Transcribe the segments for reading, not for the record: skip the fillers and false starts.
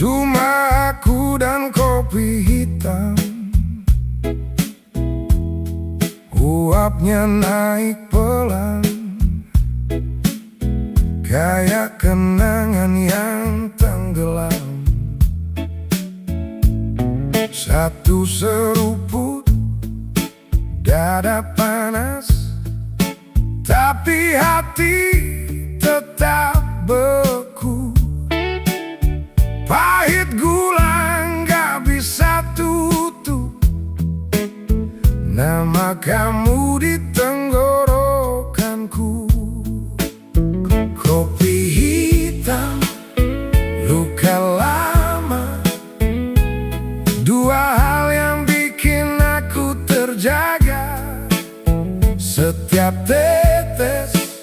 Cuma aku dan kopi hitam, uapnya naik pelan, kayak kenangan yang tenggelam. Satu seruput, dada panas, tapi hati tetap beku. Pahit gula nggak bisa tutup nama kamu di tenggorokanku. Kopi hitam, luka lama, dua hal yang bikin aku terjaga. Setiap tetes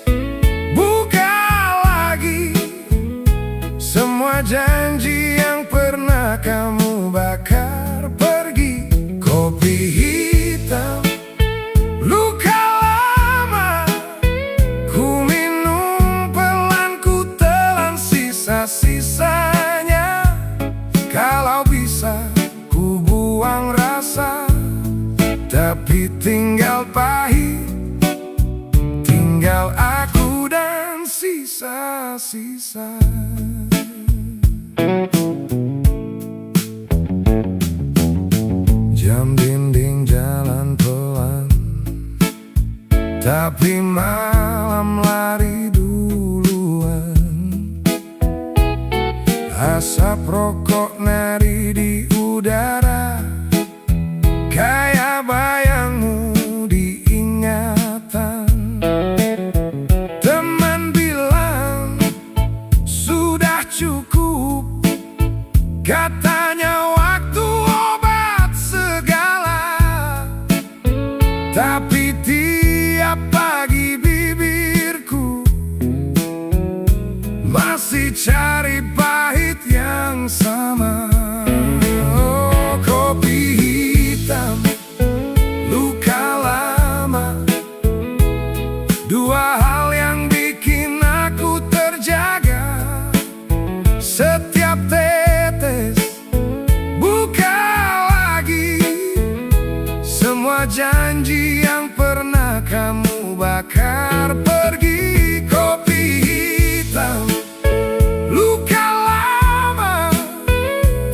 buka lagi semua janji yang pernah kamu bakar pergi. Kopi hitam, luka lama, ku minum pelan, ku telan sisa-sisanya. Kalau bisa ku buang rasa, tapi tinggal pahit, tinggal aku dan sisa-sisa. Jam dinding jalan pelan, tapi malam lari duluan. Asap rokok nari di udara, kayak bayangmu di ingatan. Teman bilang sudah cukup, katanya waktu obat segala. Tapi tiap pagi bibirku masih cari pahit yang sama. Oh, kopi hitam, luka lama, dua hal yang bikin aku terjaga. Setiap tetes buka lagi semua janji yang pernah kamu bakar pergi. Kopi hitam, luka lama,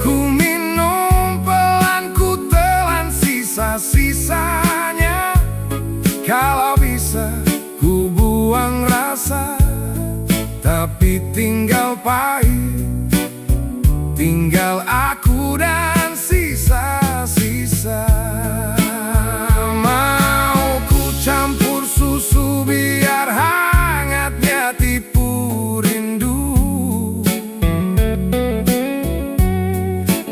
ku minum pelan, ku telan sisa-sisanya. Kalau bisa ku buang rasa, tapi tinggal pahit, tinggal aku dan sisa-sisa. Mau ku campur susu biar hangatnya tipu rindu,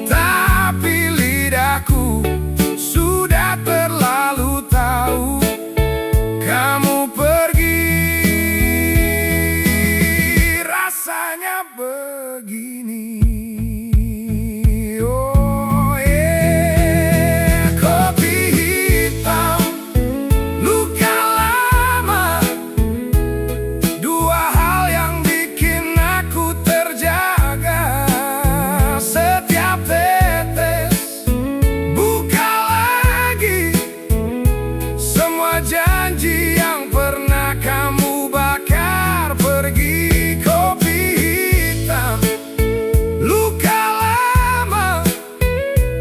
tapi lidahku sudah terlalu tahu kamu pergi. Rasanya begini. Oh yeah. Kopi hitam, luka lama, dua hal yang bikin aku terjaga. Setiap tetes buka lagi semua janji yang pernah kamu bakar pergi. Kopi hitam, luka lama,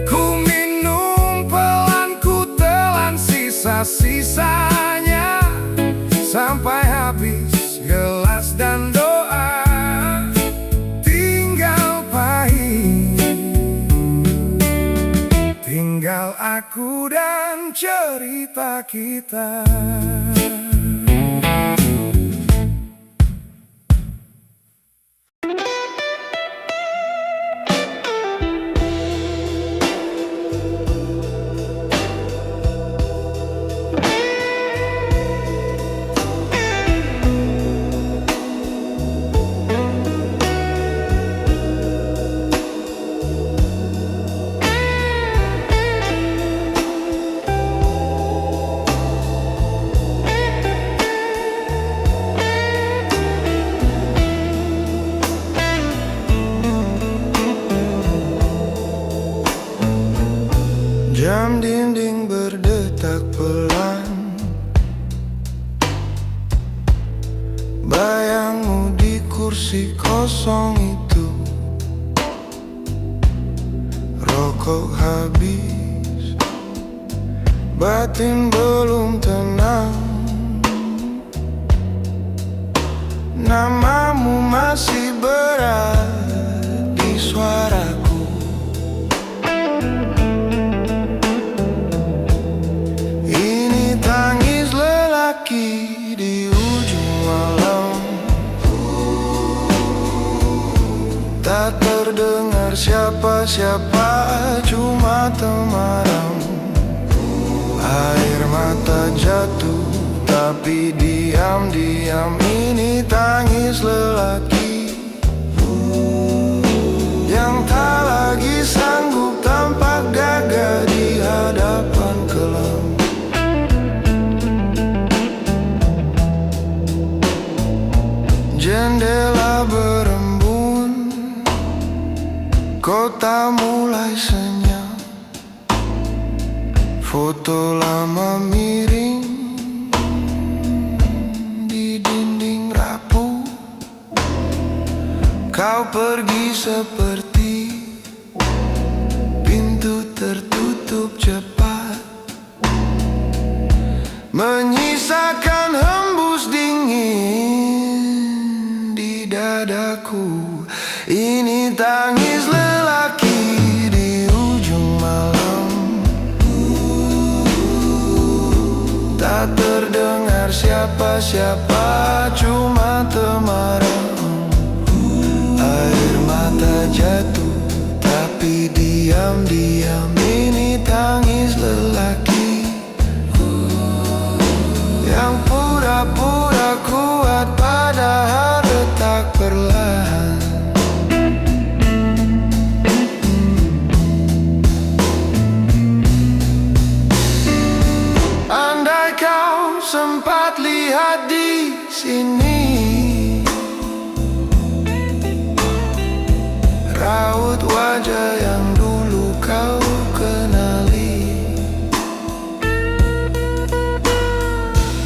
ku minum pelan, ku telan sisa-sisanya. Sampai habis gelas dan doa, tinggal pahit, tinggal aku dan cerita kita. Diam dinding berdetak pelan, bayangmu di kursi kosong itu. Rokok habis, batin belum tenang. Namamu masih berat di suaraku. Ini tangis lelaki di ujung malam. Tak terdengar siapa-siapa, cuma temaram. Air mata jatuh, tapi diam-diam ini tangis lelaki yang tak lagi sanggup tampak gagah di hadapan kelam. Jendela berembun, kota mulai senyap. Foto lama miring di dinding rapuh. Kau pergi seperti pintu tertutup cepat, menyisakan hembus dingin di dadaku. Ini tangis lelaki di ujung malam. Tak terdengar siapa-siapa, cuma temaram. Air mata jatuh, tapi diam-diam ini tangis lelaki yang pura-pura kuat padahal retak perlahan. Andai kau sempat lihat di sini, raut wajah yang dulu kau kenali.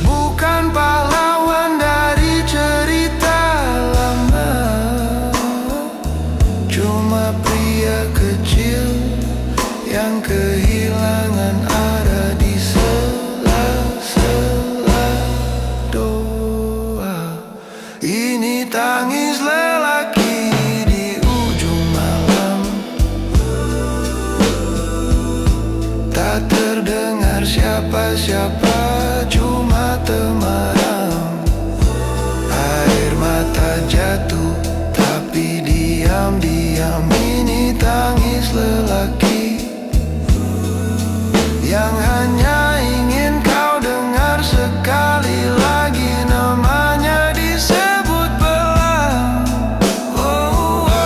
Bukan pahlawan dari cerita lama, cuma pria kecil yang kehilangan arah di sela-sela doa. Ini tangis lelaki di ujung malam. Tak terdengar siapa-siapa, cuma temaram. Air mata jatuh, tapi diam-diam ini tangis lelaki yang hanya ingin kau dengar sekali lagi namanya disebut pelan. Oh, oh.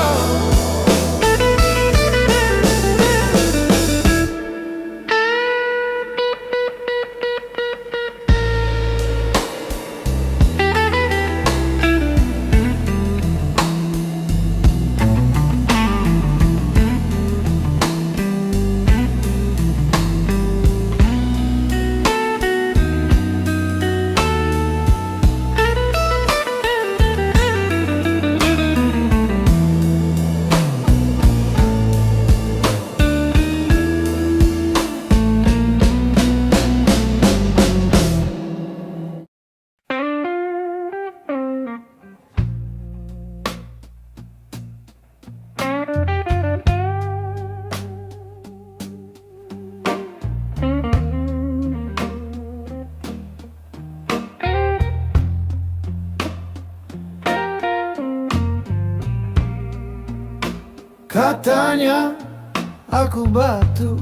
Katanya aku batu,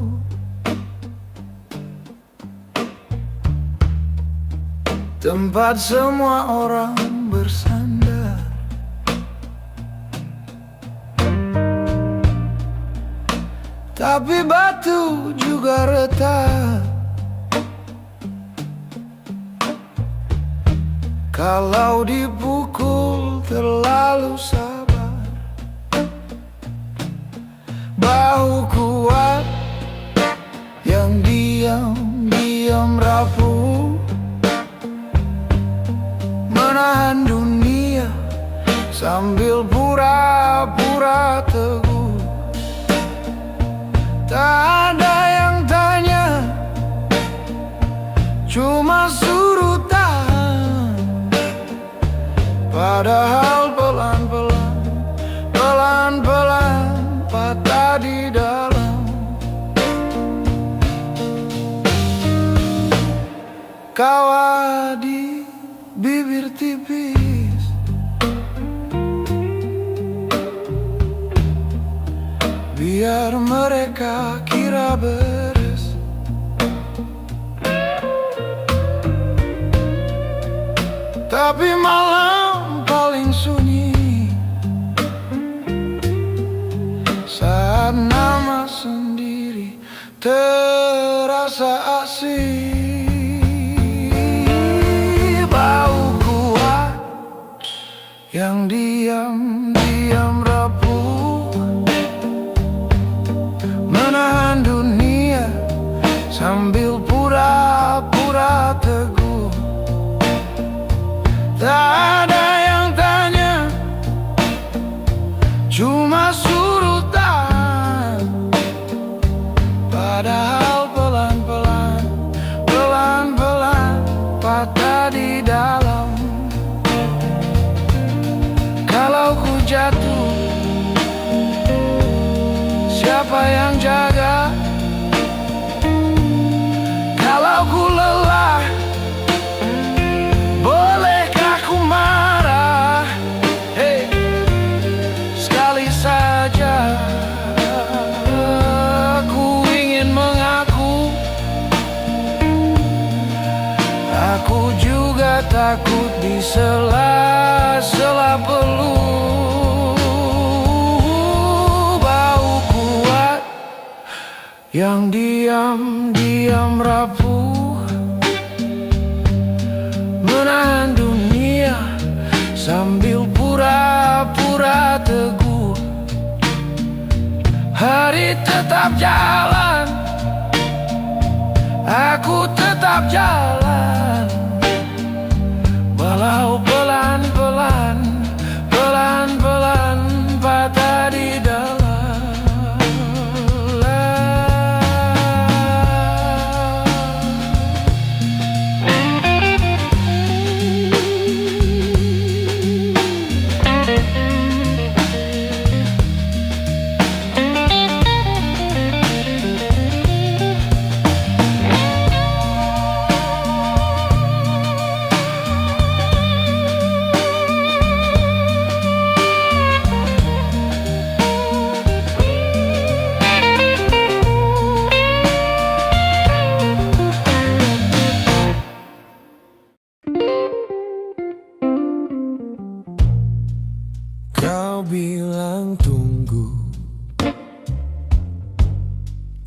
tempat semua orang bersandar. Tapi batu juga retak kalau dipukul terlalu sabar. Bahu kuat yang di kawah di bibir tipis. Biar mereka kira beres, tapi malam paling sunyi saat nama sendiri terasa asing. Bau kuat yang diam-diam rapuh, menahan dunia sambil pura-pura teguh. Tak ada yang tanya, cuma suruh tahan. Padahal pelan-pelan, pelan-pelan patah di dalam. Kalau ku jatuh, siapa yang jaga? Kalau ku lelah, bolehkah ku marah? Hey, sekali saja aku ingin mengaku, aku juga takut di sela-sela peluh. Bau kuat yang diam-diam rapuh, menahan dunia sambil pura-pura teguh. Hari tetap jalan, aku tetap jalan, walau pelan-pelan, pelan-pelan patah di dalam. Kau bilang tunggu,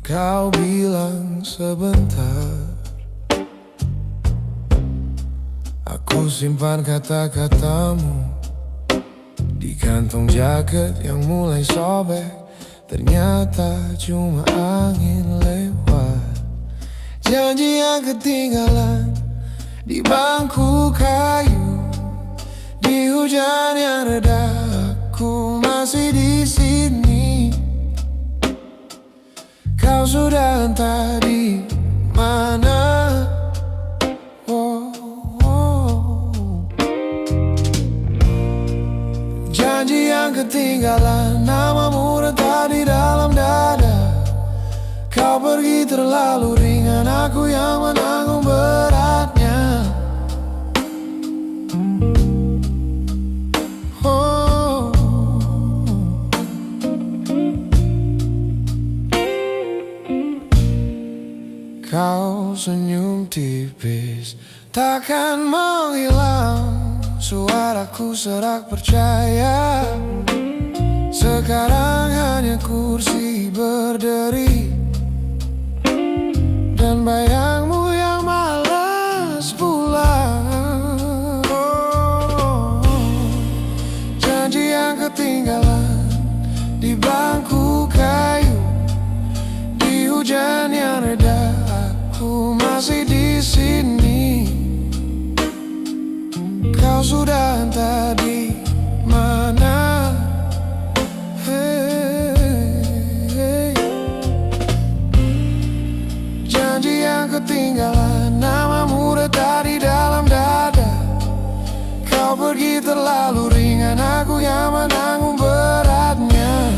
kau bilang sebentar. Aku simpan kata-katamu di kantong jaket yang mulai sobek. Ternyata cuma angin lewat. Janji yang ketinggalan di bangku kayu, di hujan yang reda. Aku masih di sini, kau sudah entah di mana. Oh, oh. Janji yang ketinggalan, namamu retak di dalam dada. Kau pergi terlalu ringan, aku yang menanggung beratnya. Kau senyum tipis, takkan menghilang. Suaraku serak percaya. Sekarang hanya kursi berderi dan bayangmu yang malas pulang. Oh, janji yang ketinggalan di bangku kayu, di hujan yang reda. Aku masih di sini, kau sudah entah di mana. Hey. Janji yang ketinggalan, namamu retak di dalam dada. Kau pergi terlalu ringan, aku yang menanggung beratnya.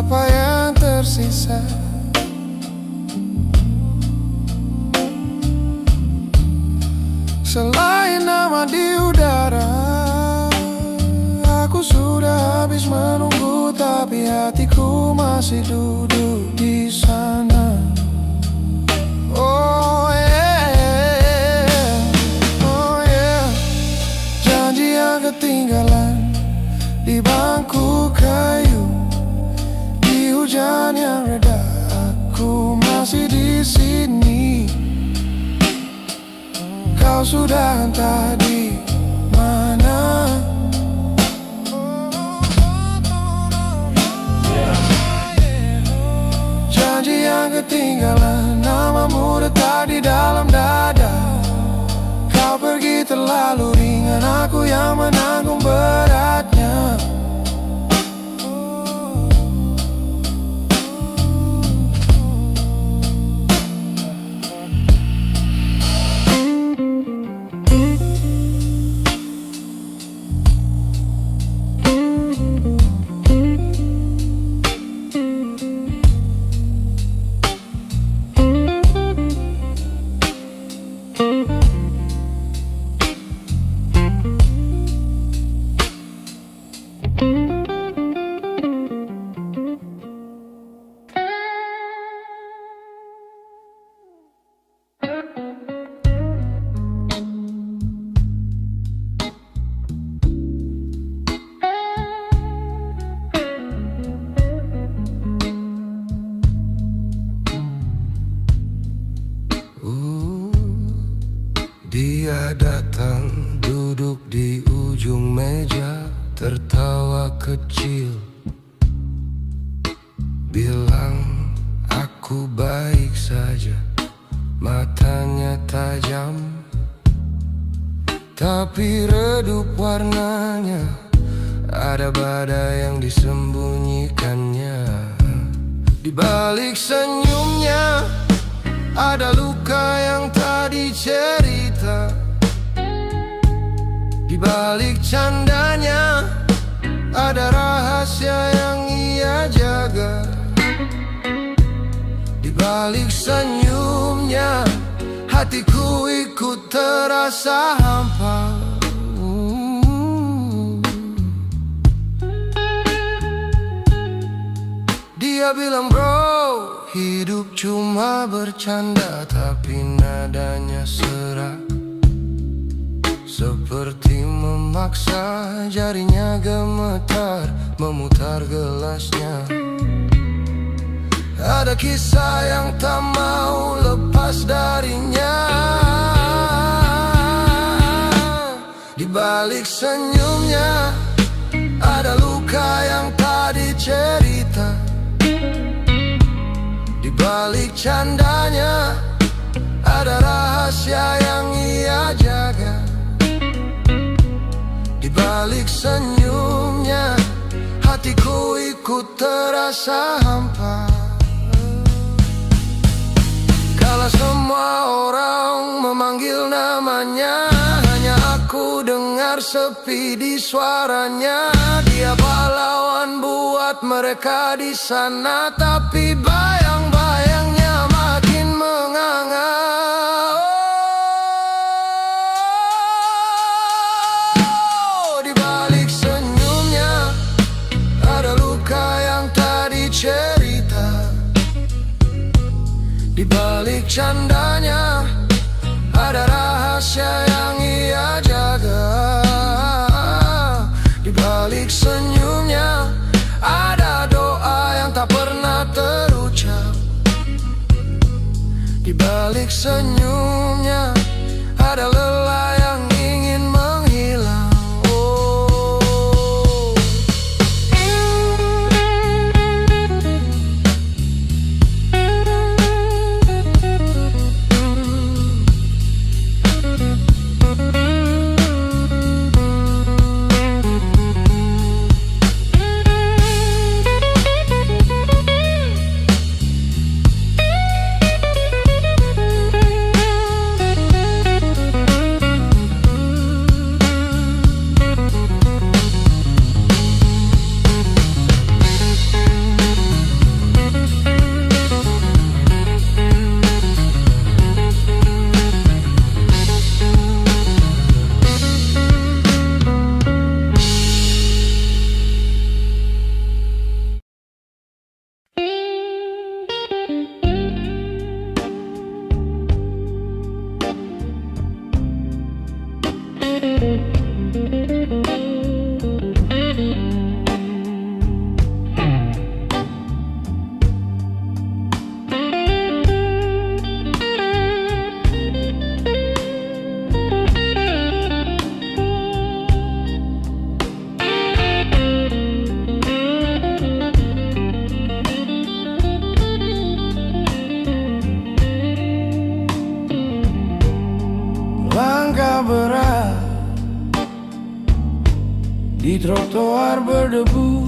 apa yang tersisa. Selain nama di udara, aku sudah habis menunggu, tapi hatiku masih duduk di sana. Oh yeah, oh yeah. Janji yang ketinggalan di bangku kayu, di hujan yang reda, aku masih di sini. Kau sudah entah di mana. Janji yang ketinggalan, namamu dekat di dalam dada. Kau pergi terlalu ringan, aku yang menanggung beratnya. Dia datang, duduk di ujung meja, tertawa kecil, bilang aku baik saja. Matanya tajam, tapi redup warnanya, ada badai yang disembunyikannya. Di balik senyumnya ada luka yang tak dicerita. Di balik candanya ada rahasia yang ia jaga. Di balik senyumnya hatiku ikut terasa hampa. Dia bilang, bro, hidup cuma bercanda, tapi nadanya serak, seperti memaksa. Jarinya gemetar memutar gelasnya. Ada kisah yang tak mau lepas darinya. Di balik senyumnya ada luka yang tak dicerita. Di balik candanya ada rahasia yang ia jaga. Di balik senyumnya hatiku ikut terasa hampa. Kala semua orang memanggil namanya, hanya aku dengar sepi di suaranya. Dia pahlawan buat mereka di sana, tapi bayang-bayangnya makin menganga. Oh, di balik senyumnya ada luka yang tak dicerita. Di balik candanya ada rahasia yang ia jaga. Di balik senyumnya ada doa yang tak pernah terucap. Di balik senyumnya ada lelah yang ingin menghilang. Oh. trotoar berdebu,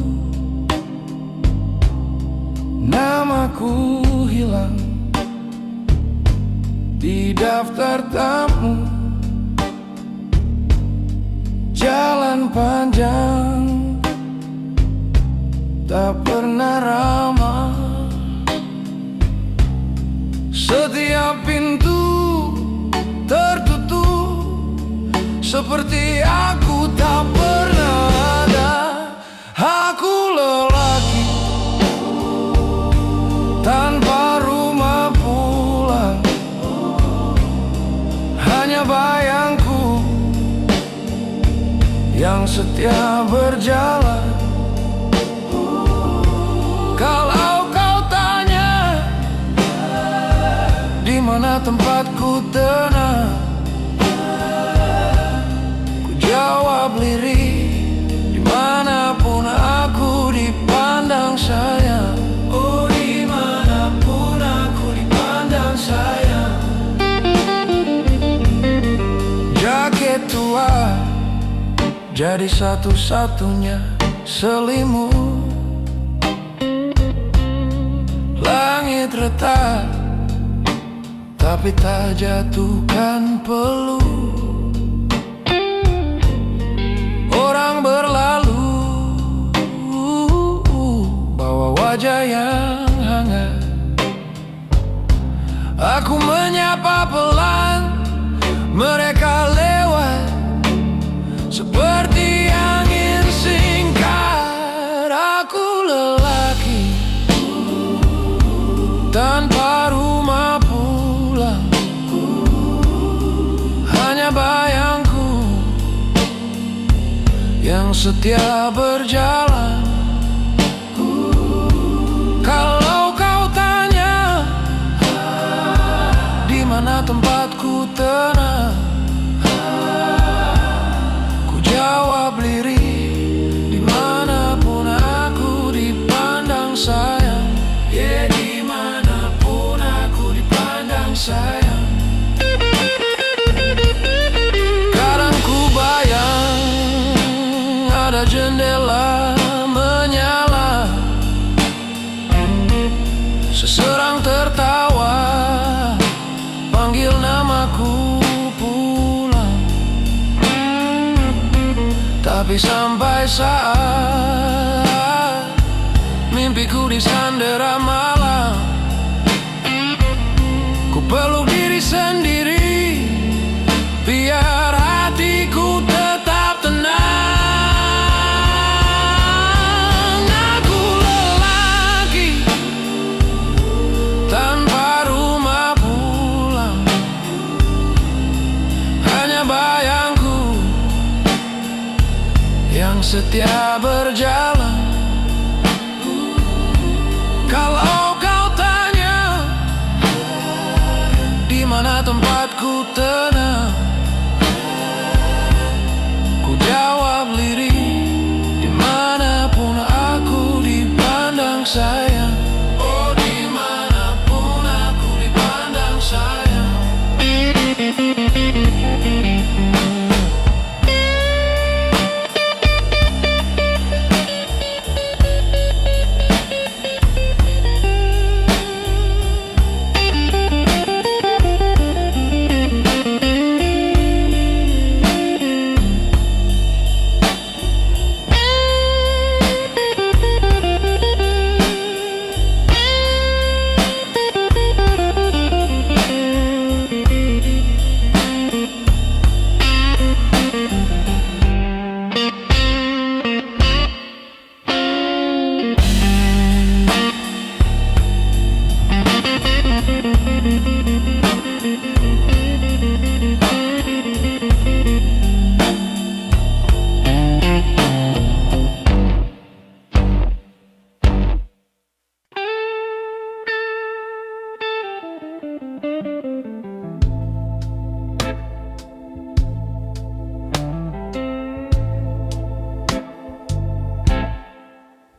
namaku hilang di daftar tamu. Jalan panjang tak pernah ramah, setiap pintu tertutup, seperti aku tak pernah ada. Aku lelaki tanpa rumah pulang, hanya bayangku yang setia berjalan. Kalau kau tanya di mana tempatku tenang, ku jawab lirih, dimanapun aku dipandang sayang. Oh, dimanapun aku dipandang sayang. Jaket tua jadi satu-satunya selimut, langit retak tapi tak jatuhkan peluk. Orang berlalu bawa wajah yang hangat, aku menyapa pelan, mereka lewat seperti angin singkat. Aku lelaki tanpa rumah pulang, hanya bayangku yang setia berjalan. Kalau kau tanya di mana tempatku tenang, ku jawab lirih, dimanapun aku dipandang sayang. Yeah, dimanapun aku dipandang sayang. Kadang ku bayang ada jendela menyala, seseorang tertawa panggil namaku pulang. Tapi sampai saat mimpiku disandera malam, ku peluk diri sendiri biar hatiku tetap tenang. Aku lelaki tanpa rumah pulang, hanya bayangku yang setia berjalan. Kalau kau tanya di mana tempatku tenang, ku jawab lirih, dimanapun aku dipandang sayang. Oh, dimanapun aku dipandang sayang.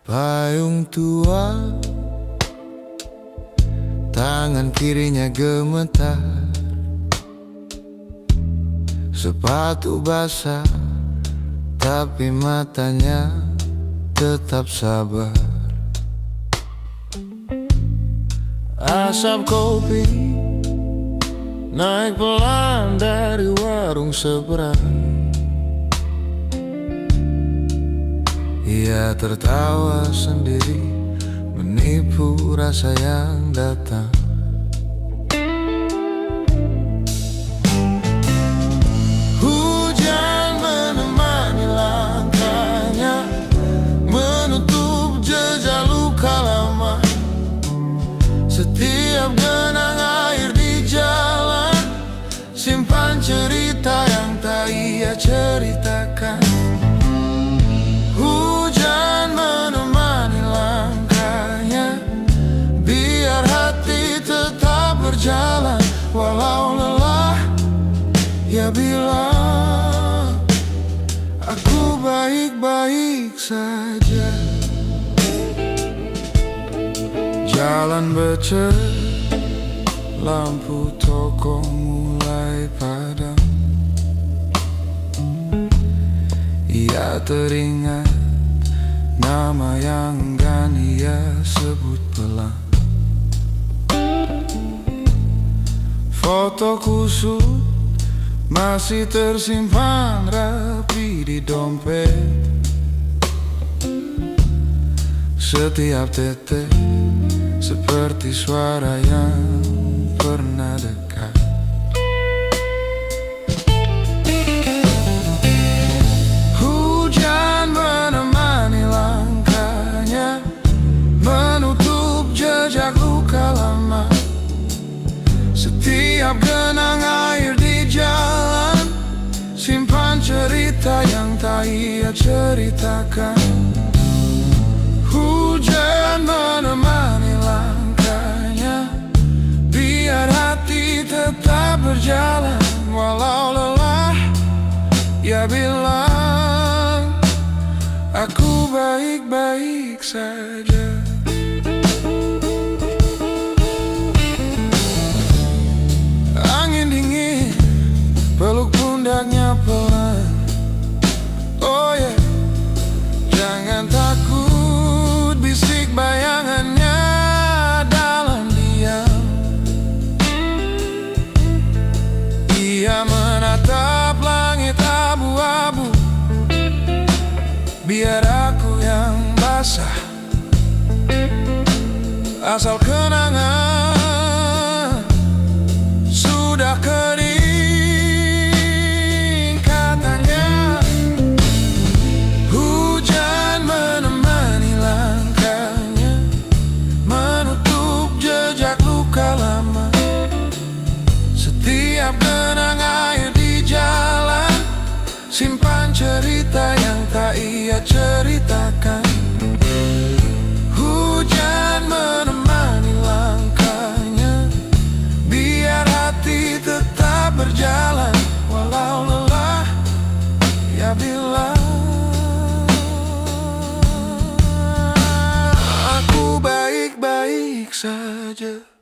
Payung tua, tangan kirinya gemetar, sepatu basah tapi matanya tetap sabar. Asap kopi naik pelan dari warung seberang. Ia tertawa sendiri, menipu rasa yang datang. Hujan menemani langkahnya, menutup jejak luka lama. Setiap genang air di jalan, simpan cerita yang tak ia ceritakan. Hujan menemani langkahnya, biar hati tetap berjalan. Walau lelah, ia bilang, aku baik-baik saja. Jalan becek, lampu toko mulai padam. Ia teringat nama yang enggan ia sebut pelan. Foto kusut masih tersimpan rapi di dompet. Setiap tetes seperti suara yang pernah dekat. Hujan menemani langkahnya, menutup jejak luka lama. Setiap genang air di jalan, simpan cerita yang tak ia ceritakan. Hujan menemani langkahnya, biar hati tetap berjalan. Walau lelah, ia bilang, aku baik-baik saja. Angin dingin peluk pundaknya pelan. Oh yeah, jangan takut, bisik bayangannya dalam diam. Ia menatap langit abu-abu, biar aku yang basah. Asal kenangan sudah kering, katanya. Hujan menemani langkahnya, menutup jejak luka lama. Setiap genang air di jalan, simpan cerita yang tak ia ceritakan. Hujan menemani langkahnya, biar hati tetap berjalan. Walau lelah, ia bilang, aku baik-baik saja.